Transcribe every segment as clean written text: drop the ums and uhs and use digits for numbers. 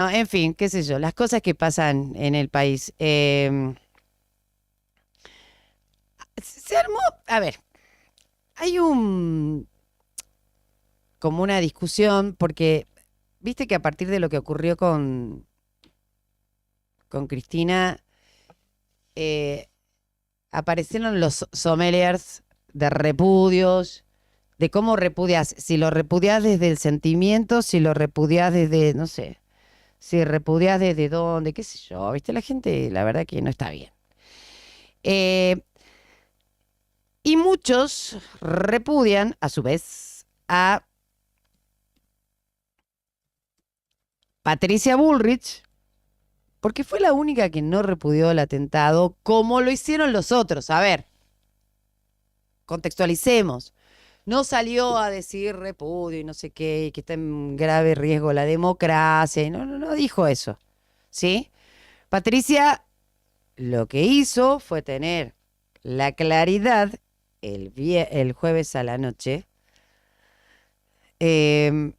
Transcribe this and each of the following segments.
No, en fin, qué sé yo, las cosas que pasan en el país. Se armó, a ver, hay como una discusión, porque viste que a partir de lo que ocurrió con Cristina, eh, aparecieron los sommeliers de repudios, de cómo repudias, si lo repudias desde el sentimiento, si lo repudias desde, no sé, si repudias desde dónde, qué sé yo, viste, la gente, la verdad que no está bien. Eh, y muchos repudian, a su vez, a Patricia Bullrich, porque fue la única que no repudió el atentado como lo hicieron los otros. A ver, contextualicemos. No salió a decir repudio y no sé qué, y que está en grave riesgo la democracia. No dijo eso. ¿Sí? Patricia lo que hizo fue tener la claridad el jueves a la noche, eh,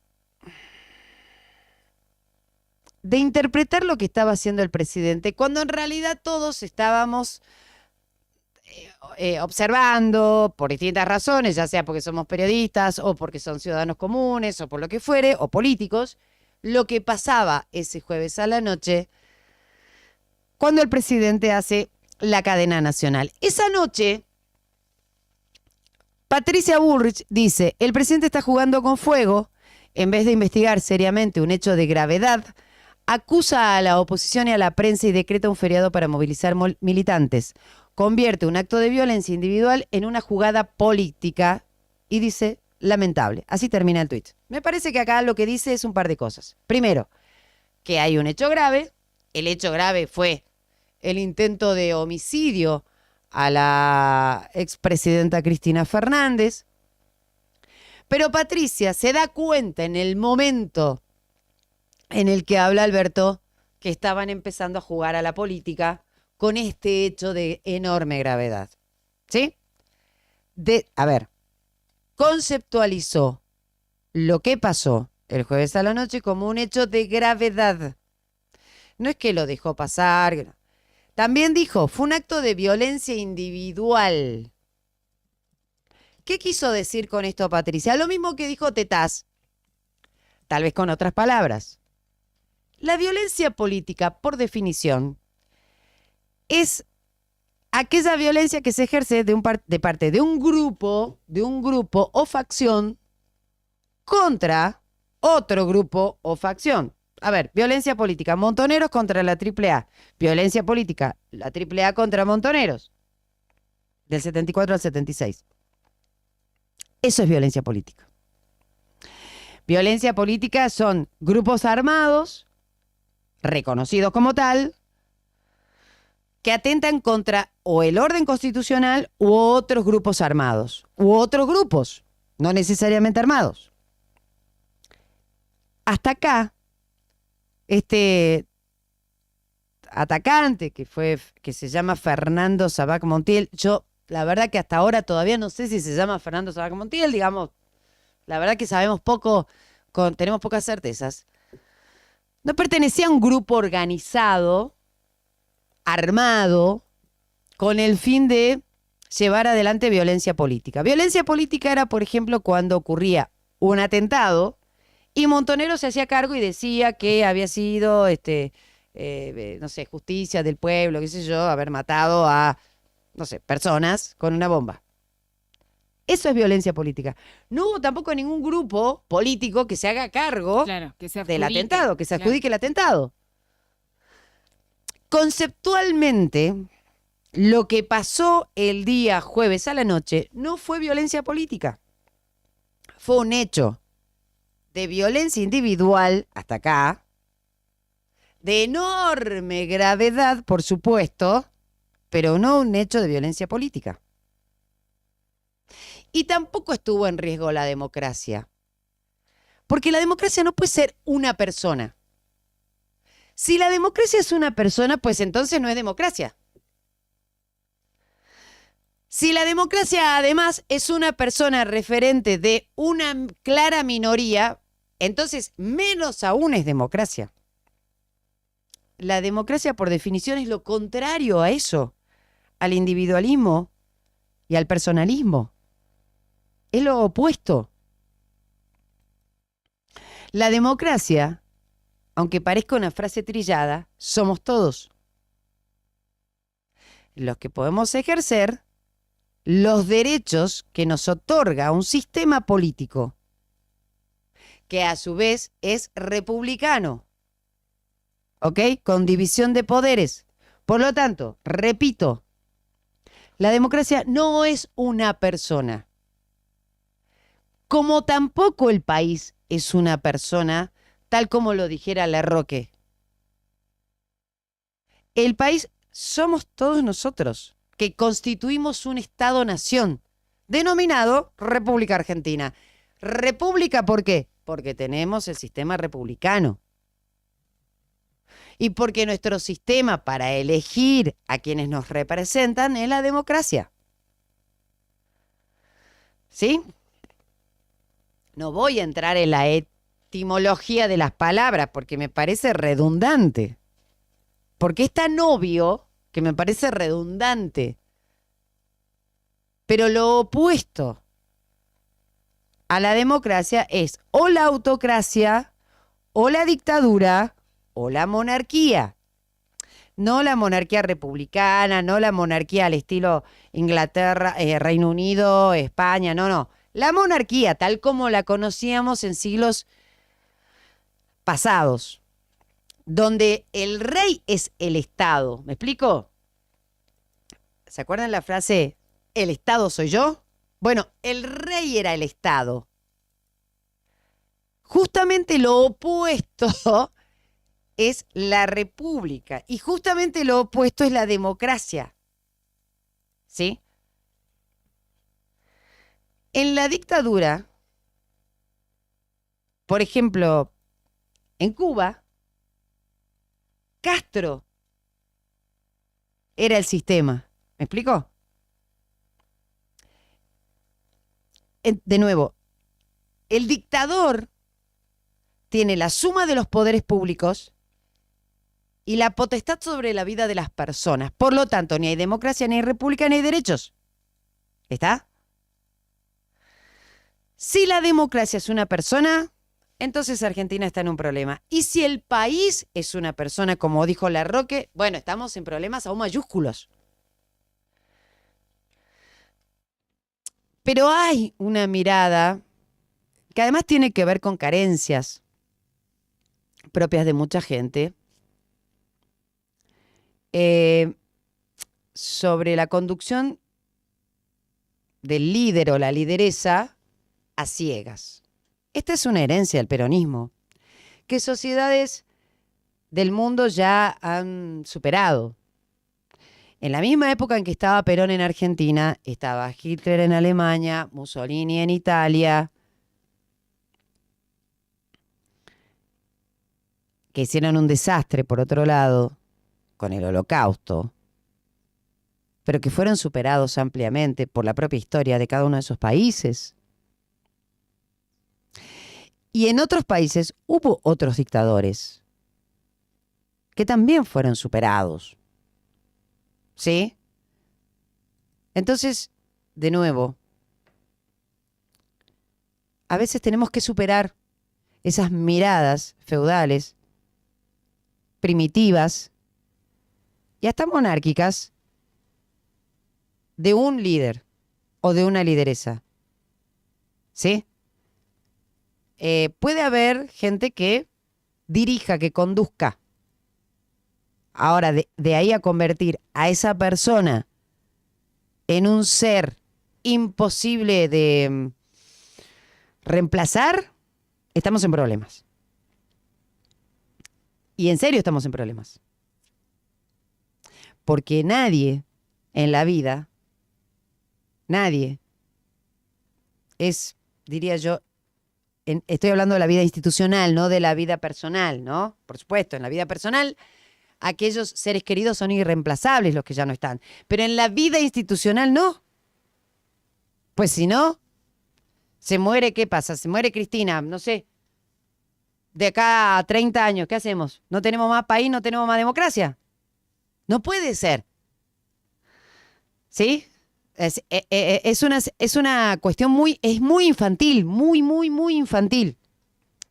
de interpretar lo que estaba haciendo el presidente, cuando en realidad todos estábamos observando por distintas razones, ya sea porque somos periodistas o porque son ciudadanos comunes o por lo que fuere, o políticos, lo que pasaba ese jueves a la noche cuando el presidente hace la cadena nacional. Esa noche, Patricia Bullrich dice, el presidente está jugando con fuego, en vez de investigar seriamente un hecho de gravedad, acusa a la oposición y a la prensa y decreta un feriado para movilizar militantes. Convierte un acto de violencia individual en una jugada política y dice, lamentable. Así termina el tuit. Me parece que acá lo que dice es un par de cosas. Primero, que hay un hecho grave. El hecho grave fue el intento de homicidio a la expresidenta Cristina Fernández. Pero Patricia se da cuenta en el momento en el que habla Alberto que estaban empezando a jugar a la política con este hecho de enorme gravedad. ¿Sí? A ver, conceptualizó lo que pasó el jueves a la noche como un hecho de gravedad. No es que lo dejó pasar. También dijo, fue un acto de violencia individual. ¿Qué quiso decir con esto Patricia? Lo mismo que dijo Tetaz, tal vez con otras palabras. La violencia política, por definición, es aquella violencia que se ejerce de parte de un grupo o facción contra otro grupo o facción. A ver, violencia política, Montoneros contra la AAA. Violencia política, la AAA contra Montoneros. Del 74 al 76. Eso es violencia política. Violencia política son grupos armados, reconocidos como tal, que atentan contra o el orden constitucional u otros grupos armados, u otros grupos, no necesariamente armados. Hasta acá, este atacante que se llama Fernando Sabac Montiel, yo la verdad que hasta ahora todavía no sé si se llama Fernando Sabac Montiel, digamos, la verdad que sabemos poco, tenemos pocas certezas. No pertenecía a un grupo organizado, armado, con el fin de llevar adelante violencia política. Violencia política era, por ejemplo, cuando ocurría un atentado y Montonero se hacía cargo y decía que había sido, no sé, justicia del pueblo, qué sé yo, haber matado a, no sé, personas con una bomba. Eso es violencia política. No hubo tampoco ningún grupo político que se haga cargo del atentado, que se adjudique el atentado. Conceptualmente, lo que pasó el día jueves a la noche no fue violencia política. Fue un hecho de violencia individual, hasta acá, de enorme gravedad, por supuesto, pero no un hecho de violencia política. Y tampoco estuvo en riesgo la democracia. Porque la democracia no puede ser una persona. Si la democracia es una persona, pues entonces no es democracia. Si la democracia además es una persona referente de una clara minoría, entonces menos aún es democracia. la democracia por definición es lo contrario a eso, al individualismo y al personalismo. Es lo opuesto. La democracia, aunque parezca una frase trillada, somos todos los que podemos ejercer los derechos que nos otorga un sistema político, que a su vez es republicano, ¿ok? Con división de poderes. Por lo tanto, repito, la democracia no es una persona, como tampoco el país es una persona, tal como lo dijera Lerroque. El país somos todos nosotros, que constituimos un Estado-nación, denominado República Argentina. República, ¿por qué? Porque tenemos el sistema republicano. Y porque nuestro sistema para elegir a quienes nos representan es la democracia. ¿Sí? No voy a entrar en la etimología de las palabras porque me parece redundante. Porque es tan obvio que me parece redundante. Pero lo opuesto a la democracia es o la autocracia, o la dictadura, o la monarquía. No la monarquía republicana, no la monarquía al estilo Inglaterra, Reino Unido, España, no. La monarquía, tal como la conocíamos en siglos pasados, donde el rey es el Estado. ¿Me explico? ¿Se acuerdan la frase, el Estado soy yo? Bueno, el rey era el Estado. Justamente lo opuesto es la república y justamente lo opuesto es la democracia. ¿Sí? En la dictadura, por ejemplo, en Cuba, Castro era el sistema. ¿Me explico? De nuevo, el dictador tiene la suma de los poderes públicos y la potestad sobre la vida de las personas. Por lo tanto, ni hay democracia, ni hay república, ni hay derechos. ¿Está? Si la democracia es una persona, entonces Argentina está en un problema. Y si el país es una persona, como dijo Lerroque, bueno, estamos en problemas aún mayúsculos. Pero hay una mirada que además tiene que ver con carencias propias de mucha gente, sobre la conducción del líder o la lideresa a ciegas. Esta es una herencia del peronismo, que sociedades del mundo ya han superado. En la misma época en que estaba Perón en Argentina, estaba Hitler en Alemania, Mussolini en Italia, que hicieron un desastre, por otro lado, con el Holocausto, pero que fueron superados ampliamente por la propia historia de cada uno de esos países. Y en otros países hubo otros dictadores que también fueron superados. ¿Sí? Entonces, de nuevo, a veces tenemos que superar esas miradas feudales, primitivas y hasta monárquicas de un líder o de una lideresa. ¿Sí? Puede haber gente que dirija, que conduzca. Ahora, de ahí a convertir a esa persona en un ser imposible de reemplazar, estamos en problemas. Y en serio estamos en problemas. Porque nadie en la vida, nadie es, diría yo, estoy hablando de la vida institucional, no de la vida personal, ¿no? Por supuesto, en la vida personal aquellos seres queridos son irreemplazables, los que ya no están. Pero en la vida institucional no. Pues si no, se muere, ¿qué pasa? Se muere Cristina, no sé. de acá a 30 años, ¿qué hacemos? ¿No tenemos más país, no tenemos más democracia? No puede ser. ¿Sí? Es una cuestión es muy infantil, muy infantil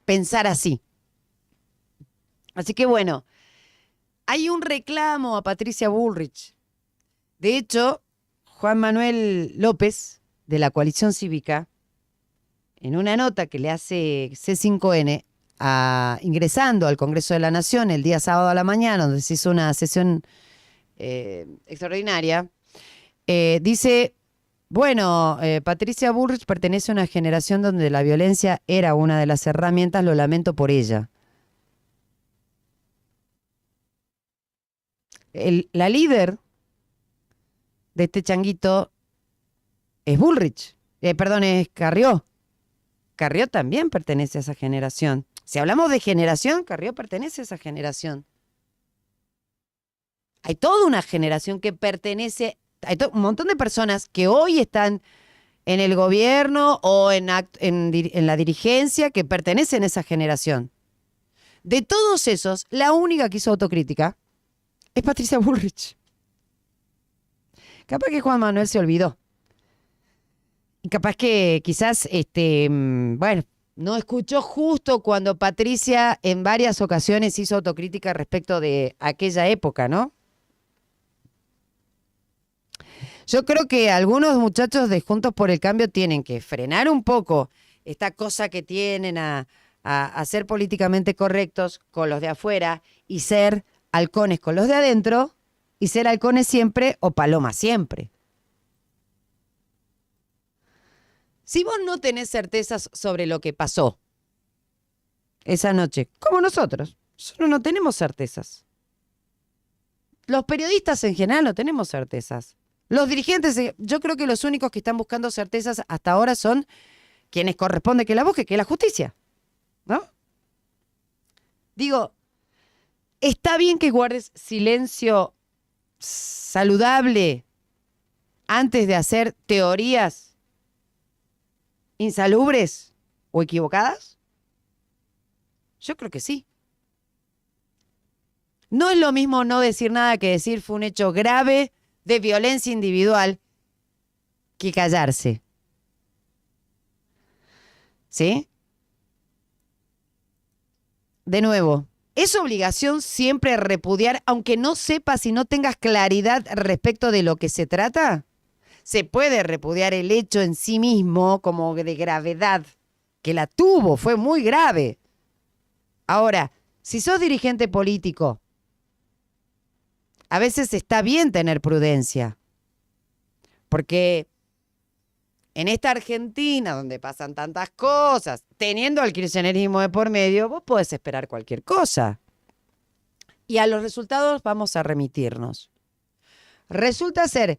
pensar así. Así que bueno, hay un reclamo a Patricia Bullrich. De hecho, Juan Manuel López, de la Coalición Cívica, en una nota que le hace C5N, ingresando al Congreso de la Nación el día sábado a la mañana, donde se hizo una sesión extraordinaria, dice, bueno, Patricia Bullrich pertenece a una generación donde la violencia era una de las herramientas, lo lamento por ella. La líder de este changuito es Bullrich, perdón, es Carrió. Carrió también pertenece a esa generación. Si hablamos de generación, Carrió pertenece a esa generación. Hay toda una generación que pertenece, hay un montón de personas que hoy están en el gobierno o en la dirigencia que pertenecen a esa generación. De todos esos, la única que hizo autocrítica es Patricia Bullrich. Capaz que Juan Manuel se olvidó. Y capaz que quizás, bueno, no escuchó justo cuando Patricia en varias ocasiones hizo autocrítica respecto de aquella época, ¿no? Yo creo que algunos muchachos de Juntos por el Cambio tienen que frenar un poco esta cosa que tienen a ser políticamente correctos con los de afuera y ser halcones con los de adentro y ser halcones siempre o palomas siempre. Si vos no tenés certezas sobre lo que pasó esa noche, como nosotros no tenemos certezas. Los periodistas en general no tenemos certezas. Los dirigentes, yo creo que los únicos que están buscando certezas hasta ahora son quienes corresponde que la busque, que es la justicia, ¿no? Digo, está bien que guardes silencio saludable antes de hacer teorías insalubres o equivocadas. Yo creo que sí. No es lo mismo no decir nada que decir fue un hecho grave de violencia individual que callarse. ¿Sí? De nuevo, es obligación siempre repudiar, aunque no sepas y no tengas claridad respecto de lo que se trata. Se puede repudiar el hecho en sí mismo como de gravedad, que la tuvo, fue muy grave. Ahora, si sos dirigente político, a veces está bien tener prudencia, porque en esta Argentina, donde pasan tantas cosas, teniendo al kirchnerismo de por medio, vos podés esperar cualquier cosa. Y a los resultados vamos a remitirnos. Resulta ser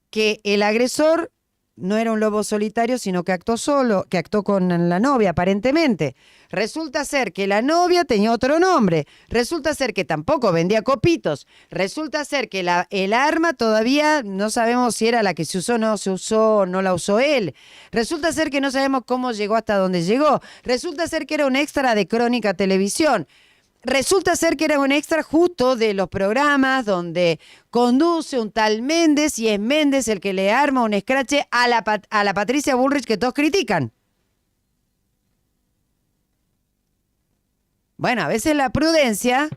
que el agresor no era un lobo solitario, sino que actuó solo, que actuó con la novia, aparentemente. Resulta ser que la novia tenía otro nombre. Resulta ser que tampoco vendía copitos. Resulta ser que el arma todavía no sabemos si era la que se usó, no la usó él. Resulta ser que no sabemos cómo llegó hasta donde llegó. Resulta ser que era un extra de Crónica Televisión. Resulta ser que era un extra justo de los programas donde conduce un tal Méndez y es Méndez el que le arma un escrache a la Patricia Bullrich que todos critican. Bueno, a veces la prudencia,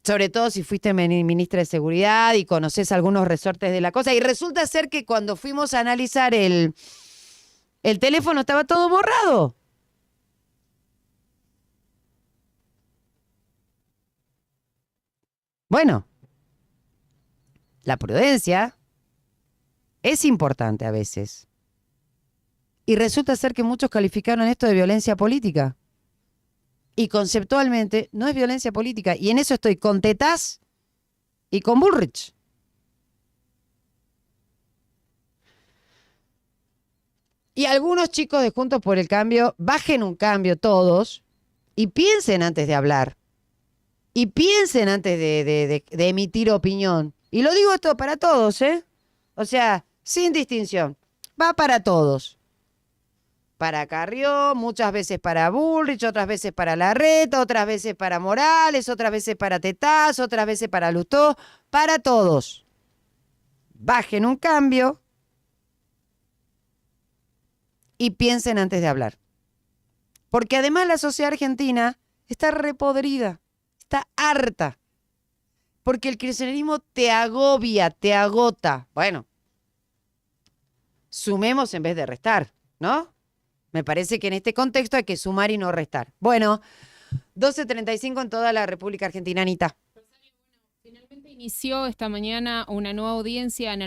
sobre todo si fuiste ministra de Seguridad y conoces algunos resortes de la cosa, y resulta ser que cuando fuimos a analizar el teléfono estaba todo borrado. Bueno, la prudencia es importante a veces. Y resulta ser que muchos calificaron esto de violencia política. Y conceptualmente no es violencia política. Y en eso estoy con Tetaz y con Bullrich. Y algunos chicos de Juntos por el Cambio, bajen un cambio todos y piensen antes de hablar. Y piensen antes de emitir opinión. Y lo digo esto para todos, ¿eh? O sea, sin distinción. Va para todos. para Carrió, muchas veces para Bullrich, otras veces para Larreta, otras veces para Morales, otras veces para Tetaz, otras veces para Lustó, para todos. Bajen un cambio y piensen antes de hablar. Porque además la sociedad argentina está repodrida, está harta. Porque el kirchnerismo te agobia, te agota. Bueno, sumemos en vez de restar, ¿no? Me parece que en este contexto hay que sumar y no restar. Bueno, 12:35 en toda la República Argentina, Anita. Finalmente inició esta mañana una nueva audiencia en el